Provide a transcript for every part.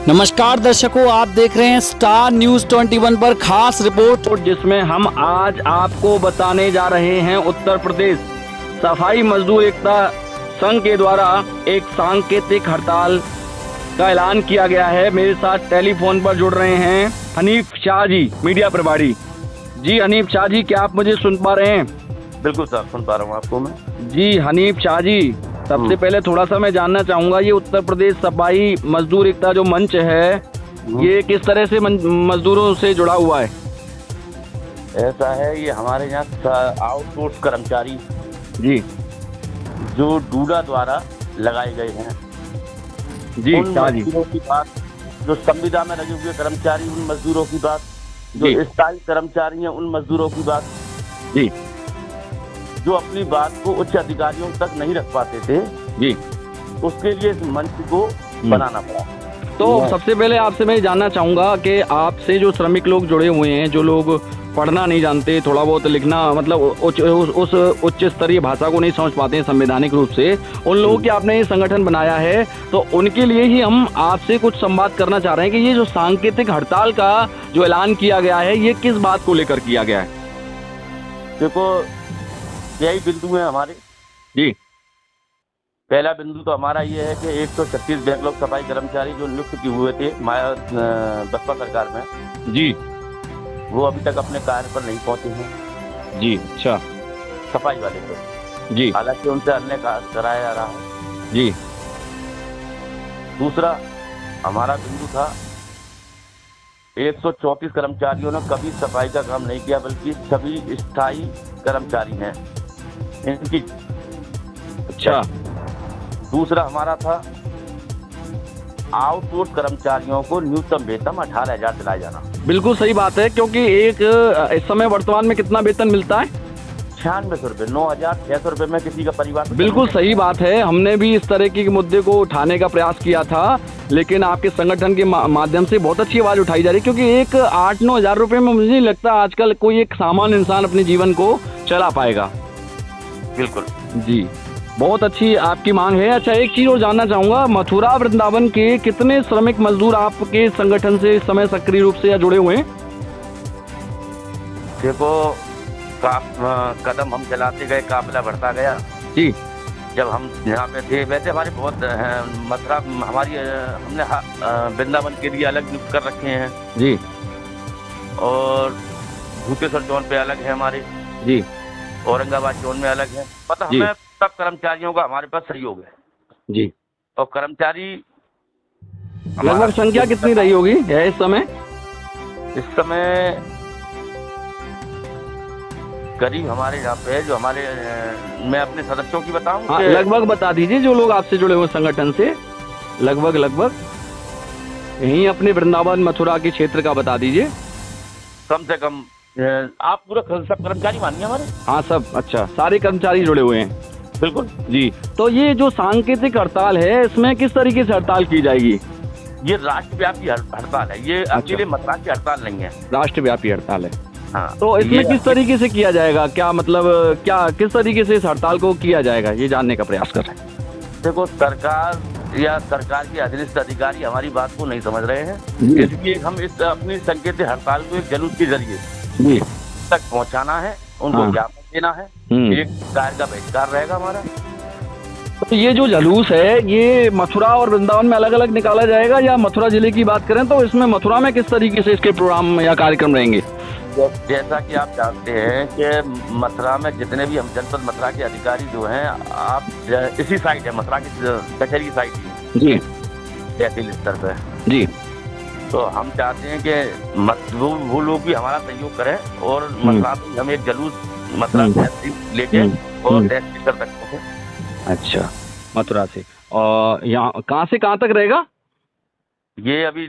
नमस्कार दर्शकों, आप देख रहे हैं स्टार न्यूज 21 पर खास रिपोर्ट, जिसमें हम आज आपको बताने जा रहे हैं उत्तर प्रदेश सफाई मजदूर एकता संघ के द्वारा एक सांकेतिक हड़ताल का ऐलान किया गया है। मेरे साथ टेलीफोन पर जुड़ रहे हैं हनीफ शाह जी, मीडिया प्रभारी। जी हनीफ शाह जी, क्या आप मुझे सुन पा रहे हैं? बिल्कुल सर, सुन पा रहा हूँ आपको मैं। जी हनीफ शाह जी, सबसे पहले थोड़ा सा मैं जानना चाहूंगा, ये उत्तर प्रदेश सफाई मजदूर एकता जो मंच है, ये किस तरह से मजदूरों से जुड़ा हुआ है? ऐसा है, ये हमारे यहाँ आउटसोर्स कर्मचारी जी जो डूडा द्वारा लगाए गए हैं, जी उन शाह जी, मजदूरों की बात, जो संविदा में लगे हुए कर्मचारी उन मजदूरों की बात, जी। जो स्थायी कर्मचारी हैं उन मजदूरों की बात, जी जो अपनी बात को उच्च अधिकारियों तक नहीं रख पाते थे, जी। उसके लिए इस मंच को बनाना पड़ा। तो सबसे पहले आपसे मैं जानना चाहूंगा कि आपसे जो श्रमिक लोग जुड़े हुए हैं, जो लोग पढ़ना नहीं जानते, थोड़ा बहुत लिखना मतलब उस उच्च स्तरीय भाषा को नहीं समझ पाते हैं संवैधानिक रूप से, उन लोगों की आपने ये संगठन बनाया है, तो उनके लिए ही हम आपसे कुछ संवाद करना चाह रहे हैं कि ये जो सांकेतिक हड़ताल का जो ऐलान किया गया है, ये किस बात को लेकर किया गया है? देखो, यही बिंदु है हमारे। जी। पहला बिंदु तो हमारा ये है कि 136 बैकलॉग सफाई कर्मचारी जो नियुक्त किए हुए थे बसपा सरकार में, जी वो अभी तक अपने कार्य पर नहीं पहुंचे हैं। जी। अच्छा। सफाई वाले तो जी हालांकि उनसे अन्य कार्य कराया जा रहा है। जी। दूसरा हमारा बिंदु था, 134 कर्मचारियों ने कभी सफाई का काम नहीं किया, बल्कि सभी स्थायी कर्मचारी हैं इनकी। अच्छा। दूसरा हमारा था, आउटसोर्स कर्मचारियों को न्यूनतम वेतन 18,000 दिलाया जाना। बिल्कुल सही बात है, क्योंकि एक इस समय वर्तमान में कितना वेतन मिलता है? 9600 रुपये, 9,600 रुपये में किसी का परिवार। बिल्कुल सही बात है, हमने भी इस तरह के मुद्दे को उठाने का प्रयास किया था, लेकिन आपके संगठन के माध्यम से बहुत अच्छी आवाज उठाई जा रही है, क्योंकि एक 8-9 हज़ार रुपये में मुझे नहीं लगता आजकल कोई एक सामान्य इंसान अपने जीवन को चला पाएगा। बिल्कुल जी, बहुत अच्छी आपकी मांग है। अच्छा, एक चीज और जानना चाहूंगा, मथुरा वृंदावन के कितने श्रमिक मजदूर आपके संगठन से इस समय सक्रिय रूप से या जुड़े हुए हैं? देखो, कदम हम चलाते गए, काफिला बढ़ता गया। जी। जब हम यहाँ पे थे, वैसे हमारे बहुत मथुरा हमारी हमने वृंदावन के लिए अलग नियुक्त कर रखे हैं जी। और भूतेश्वर जोन पे अलग है हमारे, जी। औरंगाबाद जोन में अलग है। मतलब हमें सब कर्मचारियों का हमारे पास सहयोग है। जी। और कर्मचारी लगभग संख्या कितनी रही होगी है इस समय? इस समय करीब हमारे यहाँ पे जो हमारे मैं अपने सदस्यों की बताऊं? हाँ, लगभग बता दीजिए, जो लोग आपसे जुड़े हुए संगठन से लगभग यहीं अपने वृंदावन मथुरा के क्षेत्र का बता दीजिए। कम से कम आप पूरा सब कर्मचारी मानिए हमारे। हाँ सब। अच्छा, सारे कर्मचारी जुड़े हुए हैं। बिल्कुल जी। तो ये जो सांकेतिक हड़ताल है, इसमें किस तरीके से हड़ताल की जाएगी? ये राष्ट्रव्यापी हड़ताल है, ये अकेले मथुरा की हड़ताल नहीं है, राष्ट्रव्यापी हड़ताल है। हाँ। तो इसमें किस तरीके से किया जाएगा, क्या मतलब क्या किस तरीके से इस हड़ताल को किया जाएगा, ये जानने का प्रयास कर रहे हैं। देखो, सरकार या सरकार के अधीनस्थ अधिकारी हमारी बात को नहीं समझ रहे हैं, इसलिए हम इस अपनी सांकेतिक हड़ताल को एक जुलूस के जरिए तक पहुंचाना है, उनको ज्ञापन देना है। एक कार्य का बहिष्कार रहेगा हमारा। तो ये जो जुलूस है, ये मथुरा और वृंदावन में अलग अलग निकाला जाएगा, या मथुरा जिले की बात करें तो इसमें मथुरा में किस तरीके से इसके प्रोग्राम या कार्यक्रम रहेंगे? जैसा कि आप जानते हैं कि मथुरा में जितने भी हम जनपद मथुरा के अधिकारी जो हैं, आप इसी साइड है, मथुरा की कचहरी साइड ही जी, तहसील स्तर पे। जी। तो हम चाहते हैं कि वो लोग भी हमारा सहयोग करें और मथुरा से हम एक जुलूस मथुरा तहसील लेके और तहसील कर सकते हैं। अच्छा, मथुरा से। और यहाँ कहाँ से कहाँ तक रहेगा? ये अभी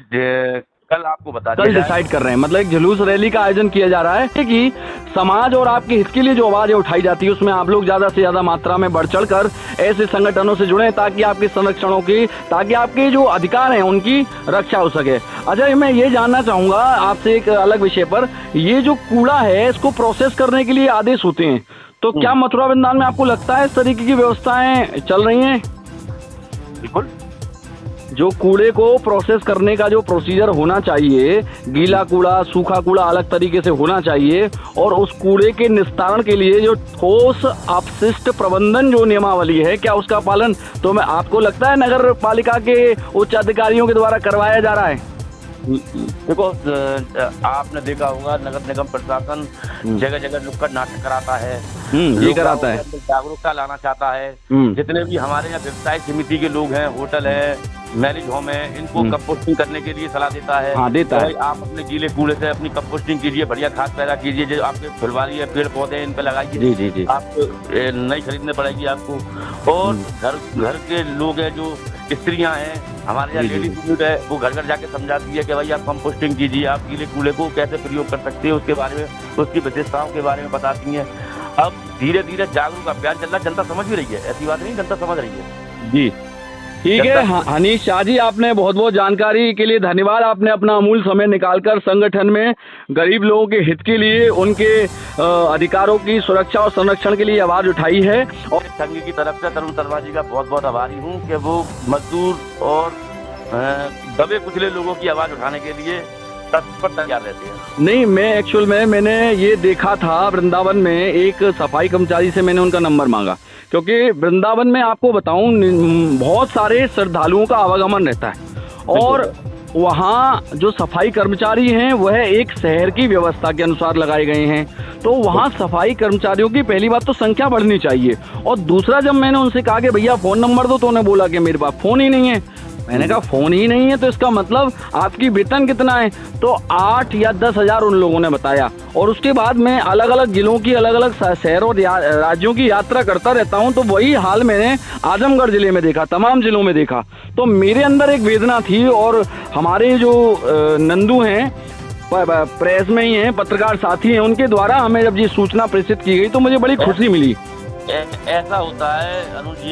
कल आपको बता कल डिसाइड कर रहे हैं, मतलब एक जुलूस रैली का आयोजन किया जा रहा है कि समाज और आपके हित के लिए जो आवाजें उठाई जाती है, उसमें आप लोग ज्यादा से ज्यादा मात्रा में बढ़ चढ़कर ऐसे संगठनों से जुड़े, ताकि आपके संरक्षणों की, ताकि आपके जो अधिकार हैं उनकी रक्षा हो सके। अच्छा, मैं ये जानना चाहूंगा आपसे एक अलग विषय पर, ये जो कूड़ा है इसको प्रोसेस करने के लिए आदेश होते हैं, तो क्या मथुरा वृंदावन में आपको लगता है इस तरीके की व्यवस्थाएं चल रही हैं? बिल्कुल। जो कूड़े को प्रोसेस करने का जो प्रोसीजर होना चाहिए, गीला कूड़ा सूखा कूड़ा अलग तरीके से होना चाहिए, और उस कूड़े के निस्तारण के लिए जो ठोस अपशिष्ट प्रबंधन जो नियमावली है, क्या उसका पालन तो मैं आपको लगता है नगर पालिका के उच्च अधिकारियों के द्वारा करवाया जा रहा है? देखो, आपने देखा होगा नगर निगम प्रशासन जगह जगह नुक्कड़ नाटक कराता है, ये कराता है, जागरूकता लाना चाहता है। जितने भी हमारे यहाँ व्यवसाय समिति के लोग हैं, होटल है, मैरिज होम है, इनको कंपोस्टिंग करने के लिए सलाह देता है। हाँ, देता है। आप अपने गीले कूड़े से अपनी कंपोस्टिंग कीजिए, बढ़िया खाद पैदा कीजिए, जो आपके फुलवारी है, पेड़ पौधे इन पे लगाइए। जी जी जी। आपको नई खरीदने पड़ेगी आपको। और घर के लोग हैं, जो स्त्रियां हैं, हमारे यहाँ लेडीज यूनिट है, वो घर घर जाके समझाती है कि भाई आप कंपोस्टिंग कीजिए, आप गीले कूड़े को कैसे प्रयोग कर सकते हैं, उसके बारे में, उसकी विशेषताओं के बारे में बताती हैं। अब धीरे धीरे जागरूक अभियान चल रहा है, जनता समझ भी रही है, ऐसी बात नहीं, जनता समझ रही है। जी ठीक है। हनीश शाह जी, आपने बहुत बहुत जानकारी के लिए धन्यवाद। आपने अपना अमूल्य समय निकालकर संगठन में गरीब लोगों के हित के लिए, उनके अधिकारों की सुरक्षा और संरक्षण के लिए आवाज उठाई है। और संघ की तरफ से तरुण शर्मा जी का बहुत बहुत आभारी हूँ कि वो मजदूर और दबे कुचले लोगों की आवाज उठाने के लिए तत्पर तैयार रहते हैं। नहीं, मैं एक्चुअल में मैंने ये देखा था वृंदावन में, एक सफाई कर्मचारी से मैंने उनका नंबर मांगा, क्योंकि वृंदावन में आपको बताऊं बहुत सारे श्रद्धालुओं का आवागमन रहता है, और वहाँ जो सफाई कर्मचारी हैं वह एक शहर की व्यवस्था के अनुसार लगाए गए हैं। तो वहाँ सफाई कर्मचारियों की पहली बात तो संख्या बढ़नी चाहिए, और दूसरा जब मैंने उनसे कहा कि भैया फ़ोन नंबर दो, तो उन्हें बोला कि मेरे पास फ़ोन ही नहीं है। मैंने कहा फ़ोन ही नहीं है तो इसका मतलब आपकी वेतन कितना है? तो 8 या 10 हज़ार उन लोगों ने बताया। और उसके बाद मैं अलग अलग जिलों की, अलग अलग शहरों और राज्यों की यात्रा करता रहता हूं, तो वही हाल मैंने आजमगढ़ जिले में देखा, तमाम जिलों में देखा। तो मेरे अंदर एक वेदना थी, और हमारे जो नंदू हैं, प्रेस में ही हैं, पत्रकार साथी हैं, उनके द्वारा हमें जब ये सूचना प्रेषित की गई तो मुझे बड़ी खुशी मिली। ऐसा होता है अनुज जी।